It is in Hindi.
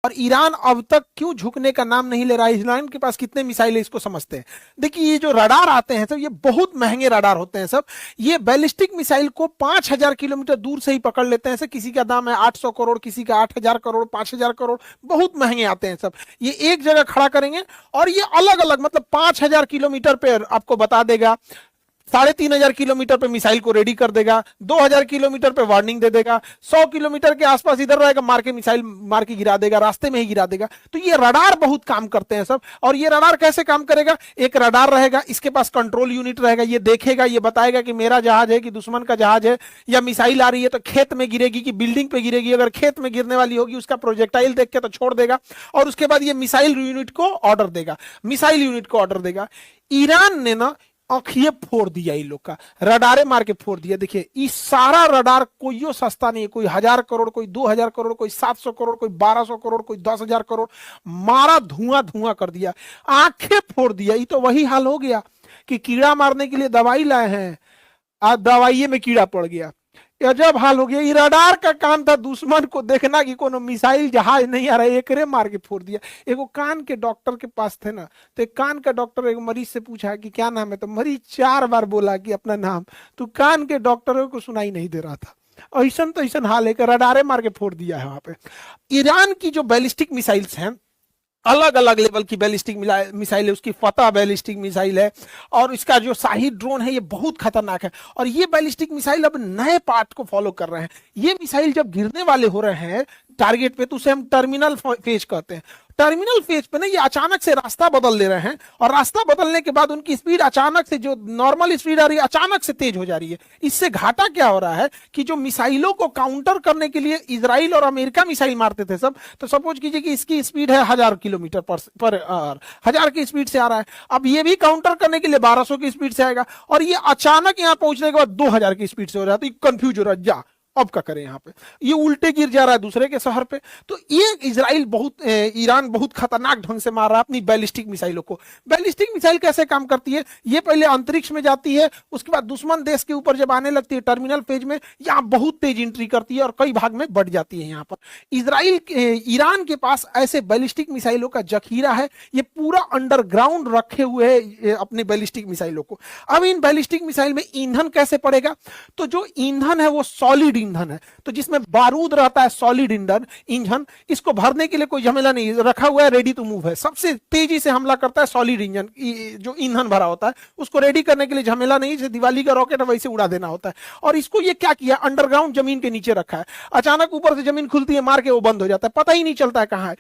और ईरान अब तक क्यों झुकने का नाम नहीं ले रहा है? ईरान के पास कितने मिसाइल है इसको समझते हैं। देखिए ये जो रडार आते हैं सब, ये बहुत महंगे रडार होते हैं सब। ये बैलिस्टिक मिसाइल को 5,000 किलोमीटर दूर से ही पकड़ लेते हैं सब। किसी का दाम है 800 करोड़, किसी का 8,000 करोड़, 5,000 करोड़, बहुत महंगे आते हैं सब। ये एक जगह खड़ा करेंगे और ये अलग अलग मतलब 5,000 किलोमीटर पे आपको बता देगा, 3,500 किलोमीटर पे मिसाइल को रेडी कर देगा, 2,000 किलोमीटर पे वार्निंग दे देगा, 100 किलोमीटर के आसपास इधर रहेगा, मार के मिसाइल मार के गिरा देगा, रास्ते में ही गिरा देगा। तो ये रडार बहुत काम करते हैं सब। और ये रडार कैसे काम करेगा? एक रडार रहेगा, इसके पास कंट्रोल यूनिट रहेगा, ये देखेगा, ये बताएगा कि मेरा जहाज है कि दुश्मन का जहाज है, या मिसाइल आ रही है तो खेत में गिरेगी कि बिल्डिंग पे गिरेगी। अगर खेत में गिरने वाली होगी उसका प्रोजेक्टाइल देख के तो छोड़ देगा, और उसके बाद ये मिसाइल यूनिट को ऑर्डर देगा, मिसाइल यूनिट को ऑर्डर देगा। ईरान ने ना आंखिए फोड़ दिया, इन लोग का रडारे मार के फोड़ दिया। देखिए इस सारा रडार कोई सस्ता नहीं है, कोई 1,000 करोड़, कोई 2,000 करोड़, कोई 700 करोड़, कोई 1,200 करोड़, कोई 10,000 करोड़, मारा धुआं धुआं कर दिया, आंखें फोड़ दिया। ये तो वही हाल हो गया कि कीड़ा मारने के लिए दवाई लाए हैं, आज दवाइये में कीड़ा पड़ गया। अजब हाल हो गया। ये रडार का काम था दुश्मन को देखना कि कोनो मिसाइल जहाज नहीं आ रहा है, एकरे मार के फोड़ दिया। एगो कान के डॉक्टर के पास थे ना, तो एक कान का डॉक्टर एक मरीज से पूछा कि क्या नाम है, तो मरीज 4 बार बोला कि अपना नाम, तो कान के डॉक्टर को सुनाई नहीं दे रहा था। ऐसा तो ऐसा हाल है कि रडारे मार के फोड़ दिया है वहां पे। ईरान की जो बैलिस्टिक मिसाइल्स हैं, अलग अलग लेवल की बैलिस्टिक मिसाइल है, उसकी फतह बैलिस्टिक मिसाइल है, और इसका जो शाही ड्रोन है ये बहुत खतरनाक है। और ये बैलिस्टिक मिसाइल अब नए पार्ट को फॉलो कर रहे हैं। ये मिसाइल जब गिरने वाले हो रहे हैं टारगेट पे, तो उसे हम टर्मिनल फेज कहते हैं। टर्मिनल फेज पे ना ये अचानक से रास्ता बदल ले रहे हैं, और रास्ता बदलने के बाद उनकी स्पीड अचानक से, जो नॉर्मल स्पीड आ रही है अचानक से तेज हो जा रही है। इससे घाटा क्या हो रहा है कि जो मिसाइलों को काउंटर करने के लिए इजराइल और अमेरिका मिसाइल मारते थे सब, तो सपोज कीजिए कि इसकी स्पीड है 1,000 किलोमीटर पर आवर, 1,000 की स्पीड से आ रहा है। अब ये भी काउंटर करने के लिए 1,200 की स्पीड से आएगा, और ये अचानक यहां पहुंचने के बाद 2,000 की स्पीड से हो रहा है। तो कंफ्यूज हो रहा है, जा अब क्या करें, यहाँ पे ये उल्टे गिर जा रहा है दूसरे के शहर पे। तो ये इजराइल ईरान बहुत खतरनाक ढंग से मार रहा है अपनी बैलिस्टिक मिसाइलों को। बैलिस्टिक मिसाइल कैसे काम करती है? ये पहले अंतरिक्ष में जाती है, उसके बाद दुश्मन देश के ऊपर जब आने लगती है टर्मिनल फेज में, यहाँ बहुत तेज एंट्री करती है और कई भाग में बढ़ जाती है। यहाँ पर ईरान के पास ऐसे बैलिस्टिक मिसाइलों का जखीरा है, ये पूरा अंडरग्राउंड रखे हुए है अपने बैलिस्टिक मिसाइलों को। अब इन बैलिस्टिक मिसाइल में ईंधन कैसे पड़ेगा? तो जो ईंधन है वो सॉलिड ईंधन है, तो जिसमें बारूद रहता है, सॉलिड इंजन, इसको भरने के लिए कोई झमेला नहीं, रखा हुआ है, रेडी टू मूव है। सबसे तेजी से हमला करता है सॉलिड इंजन, जो ईंधन भरा होता है उसको रेडी करने के लिए झमेला नहीं, जैसे दिवाली का रॉकेट है वैसे उड़ा देना होता है। और इसको ये क्या किया, अंडरग्राउंड जमीन के नीचे रखा है। अचानक ऊपर से जमीन खुलती है, मार के वो बंद हो जाता है, पता ही नहीं चलता है कहां है।